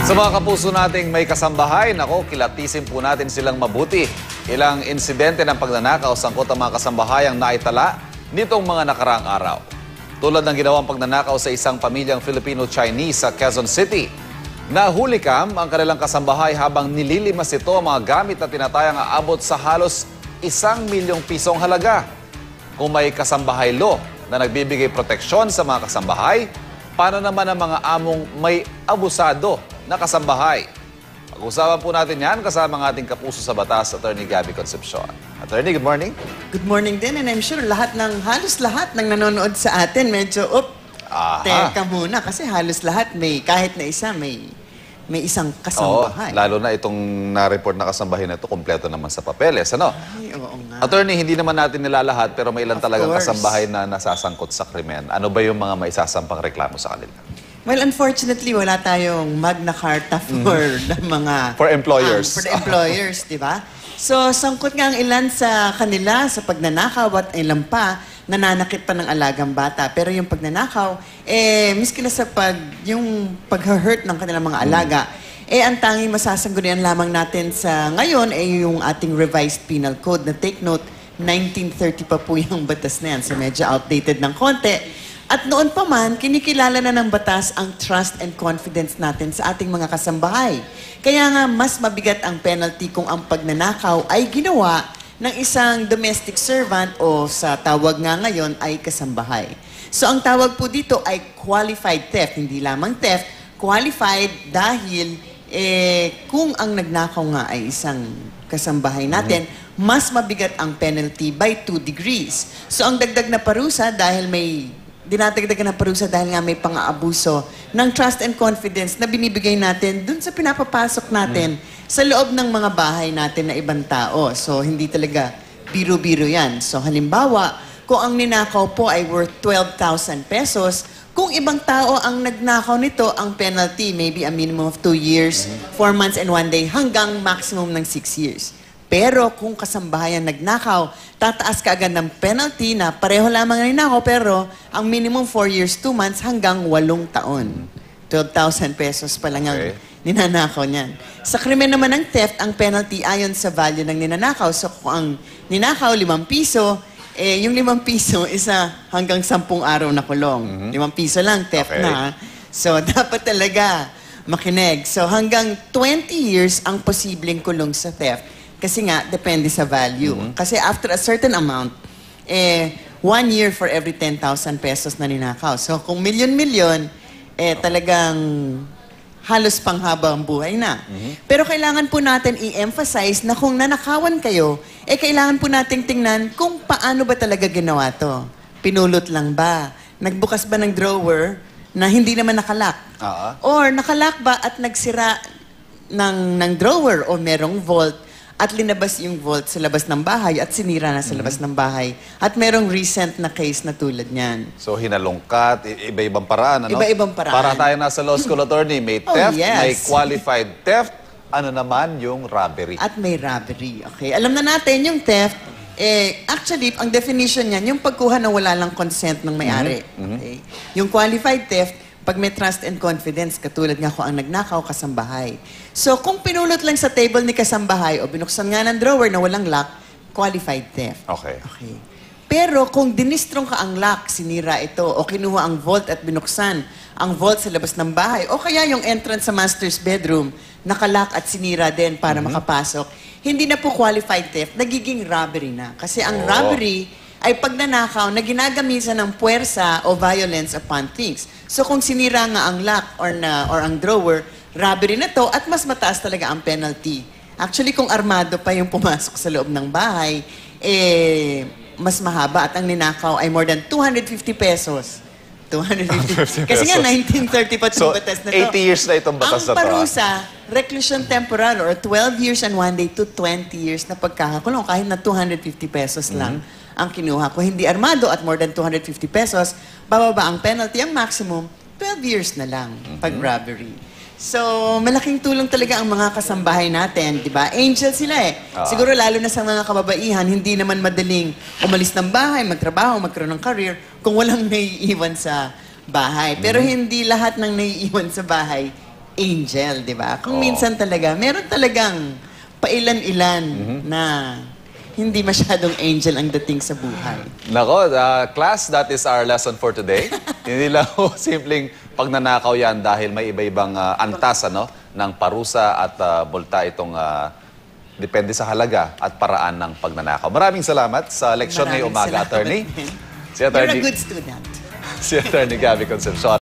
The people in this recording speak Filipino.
Sa mga kapuso nating may kasambahay, nako, kilatisin po natin silang mabuti. Ilang insidente ng pagnanakaw sangkot ang mga kasambahay ang naitala nitong mga nakaraang araw. Tulad ng ginawang pagnanakaw sa isang pamilyang Filipino-Chinese sa Quezon City. Nahuli kam ang kanilang kasambahay habang nililimas ito ang mga gamit na tinatayang aabot sa halos 1 milyong pisong halaga. Kung may kasambahay law na nagbibigay proteksyon sa mga kasambahay, paano naman ang mga among may abusado na kasambahay? Pag-usapan po natin yan kasama ang ating kapuso sa batas, Attorney Gabby Concepcion. Attorney, good morning. Good morning din, and I'm sure halos lahat ng nanonood sa atin medyo, teka muna, kasi halos lahat kahit na isa may isang kasambahay. Oo, lalo na itong na-report na kasambahay na ito, kompleto naman sa papeles, ano? Ay, oo nga. Attorney, hindi naman natin nilalahat, pero may ilan Of talagang course. kasambahay na nasasangkot sa krimen. Ano ba yung mga maisasampang reklamo sa kanila? Well, unfortunately, wala tayong Magna Carta for the mga... For employers. For the employers, di ba? So, sangkot nga ang ilan sa kanila sa pagnanakaw at ilan pa, nananakit pa ng alagang bata. Pero yung pagnanakaw, miski na sa yung pag-hurt ng kanilang mga alaga, ang tanging masasanggunian lamang natin sa ngayon ay yung ating revised penal code na take note, 1930 pa po yung batas na yan. So, medyo outdated ng konti. At noon pa man, kinikilala na ng batas ang trust and confidence natin sa ating mga kasambahay. Kaya nga, mas mabigat ang penalty kung ang pagnanakaw ay ginawa ng isang domestic servant o sa tawag nga ngayon ay kasambahay. So ang tawag po dito ay qualified theft. Hindi lamang theft, qualified dahil kung ang nagnakaw nga ay isang kasambahay natin, mas mabigat ang penalty by 2 degrees. So ang dagdag na parusa dahil dinadagdagan ng parusa dahil nga may pang-aabuso ng trust and confidence na binibigay natin dun sa pinapapasok natin sa loob ng mga bahay natin na ibang tao. So, hindi talaga biro-biro yan. So, halimbawa, kung ang ninakaw po ay worth 12,000 pesos, kung ibang tao ang nagnakaw nito, ang penalty maybe a minimum of 2 years, 4 months and 1 day, hanggang maximum ng 6 years. Pero kung kasambahay ang nagnakaw, tataas ka agad ng penalty na pareho lamang ang ninakaw, pero ang minimum 4 years, 2 months hanggang 8 taon. 12,000 pesos pa lang ang ninanakaw niyan. Sa krimen naman ng theft, ang penalty ayon sa value ng ninanakaw. So kung ang ninakaw, 5 piso, yung 5 piso, isa hanggang 10 araw na kulong. 5 piso lang, theft na. So dapat talaga makinig. So hanggang 20 years ang posibleng kulong sa theft. Kasi nga, depende sa value. Kasi after a certain amount, 1 year for every 10,000 pesos na ninakaw. So kung milyon-milyon, talagang halos panghaba ang buhay na. Pero kailangan po natin i-emphasize na kung nanakawan kayo, kailangan po nating tingnan kung paano ba talaga ginawa to. Pinulot lang ba? Nagbukas ba ng drawer na hindi naman nakalak? Or nakalak ba at nagsira ng drawer o merong vault at linabas yung vault sa labas ng bahay at sinira na sa labas ng bahay. At merong recent na case na tulad niyan. So, hinalungkat, iba-ibang paraan, ano? Iba-ibang paraan. Para tayo nasa law school, attorney, may theft, may qualified theft, ano naman yung robbery? At may robbery. Okay. Alam na natin yung theft, actually, ang definition niyan, yung pagkuha na wala lang consent ng may-ari. Okay. Yung qualified theft, pag may trust and confidence, katulad nga kung ang nagnakaw, kasambahay. So, kung pinulot lang sa table ni kasambahay o binuksan nga ng drawer na walang lock, qualified theft. Okay. Pero kung dinistrong ka ang lock, sinira ito, o kinuha ang vault at binuksan ang vault sa labas ng bahay, o kaya yung entrance sa master's bedroom, nakalock at sinira din para makapasok, hindi na po qualified theft, nagiging robbery na. Kasi ang robbery ay pagnanakaw na ginagamitan ng puwersa o violence upon things. So kung sinira nga ang lock or ang drawer, robbery na to at mas mataas talaga ang penalty. Actually, kung armado pa yung pumasok sa loob ng bahay, mas mahaba at ang ninakaw ay more than 250 pesos. 250. Kasi nga, 1930 pa itong batas na to. 80 years na itong batas na to. Ang parusa, reclusion temporal or 12 years and 1 day to 20 years na pagkakakulong kahit na 250 pesos lang ang kinuha. Kung hindi armado at more than 250 pesos, bababa ang penalty, ang maximum, 12 years na lang pag robbery. So, malaking tulong talaga ang mga kasambahay natin, di ba? Angel sila Siguro lalo na sa mga kababaihan, hindi naman madaling umalis ng bahay, magtrabaho, magkaroon ng career, kung walang naiiwan sa bahay. Pero hindi lahat ng naiiwan sa bahay angel, di ba? Kung Oo. minsan talaga, meron talagang pailan-ilan na hindi masyadong angel ang dating sa buhay. Nako, class, that is our lesson for today. Hindi lang ho simpleng pagnanakaw yan dahil may iba-ibang antas ng parusa at multa itong depende sa halaga at paraan ng pagnanakaw. Maraming salamat sa leksyon ngayong Maraming umaga, salamat attorney. din. Si You're a attorney, good student. si attorney Gabby Concepcion.